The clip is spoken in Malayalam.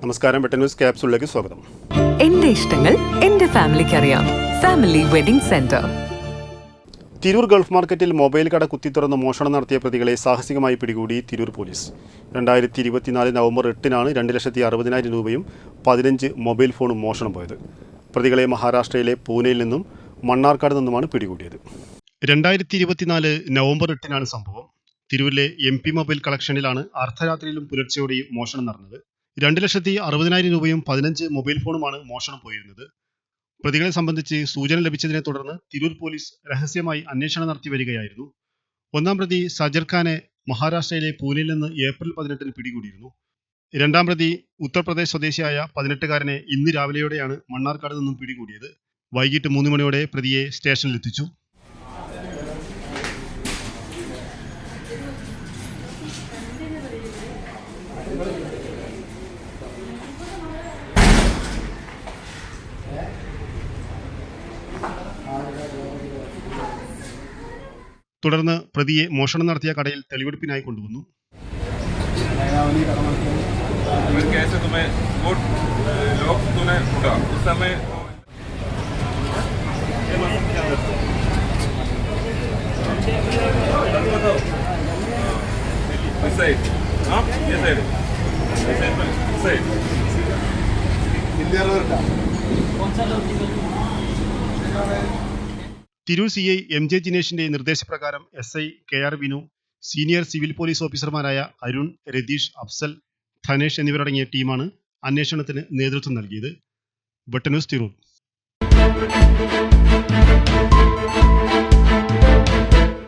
നമസ്കാരം, വെട്ടൻ ന്യൂസ് ക്യാപ്സൂളിലേക്ക് സ്വാഗതം. എന്റെ ഇഷ്ടങ്ങൾ എന്റെ ഫാമിലിക്ക് അറിയാം. Family wedding centre. Tirur Gulf മാർക്കറ്റിൽ മൊബൈൽ കട കുത്തിത്തുറന്ന് മോഷണം നടത്തിയ പ്രതികളെ സാഹസികമായി പിടികൂടി തിരൂർ പോലീസ്. 2024 നവംബർ 8-നാണ് 2,60,000 രൂപയും 15 മൊബൈൽ ഫോണും മോഷണം പോയത്. പ്രതികളെ മഹാരാഷ്ട്രയിലെ പൂനെയിൽ നിന്നും മണ്ണാർക്കാട് നിന്നുമാണ് പിടികൂടിയത്. 2024 നവംബർ 8-നാണ് സംഭവം. തിരൂരിലെ MP മൊബൈൽ കളക്ഷനിലാണ് അർദ്ധരാത്രിയിലും പുലർച്ചെയോടെയും മോഷണം നടന്നത്. 2,60,000 രൂപയും 15 മൊബൈൽ ഫോണുമാണ് മോഷണം പോയിരുന്നത്. പ്രതികളെ സംബന്ധിച്ച് സൂചന ലഭിച്ചതിനെ തുടർന്ന് തിരൂർ പോലീസ് രഹസ്യമായി അന്വേഷണം നടത്തി വരികയായിരുന്നു. ഒന്നാം പ്രതി സജർ ഖാനെ മഹാരാഷ്ട്രയിലെ പൂനെയിൽ നിന്ന് ഏപ്രിൽ 18-ന് പിടികൂടിയിരുന്നു. രണ്ടാം പ്രതി ഉത്തർപ്രദേശ് സ്വദേശിയായ 18-കാരനെ ഇന്ന് രാവിലെയോടെയാണ് മണ്ണാർക്കാട് നിന്നും പിടികൂടിയത്. വൈകിട്ട് 3 മണിയോടെ പ്രതിയെ സ്റ്റേഷനിലെത്തിച്ചു. തുടർന്ന് പ്രതിയെ മോഷണം നടത്തിയ കടയിൽ തെളിവെടുപ്പിനായി കൊണ്ടുവന്നു. തിരൂർ CI MJ ജിനേഷിന്റെ നിർദ്ദേശപ്രകാരം SI KR Vinu, senior civil police ഓഫീസർമാരായ അരുൺ, രതീഷ്, അഫ്സൽ, ധനേഷ് എന്നിവരടങ്ങിയ ടീമാണ് അന്വേഷണത്തിന് നേതൃത്വം നൽകിയത്. വെട്ടൻ ന്യൂസ് തിരൂർ.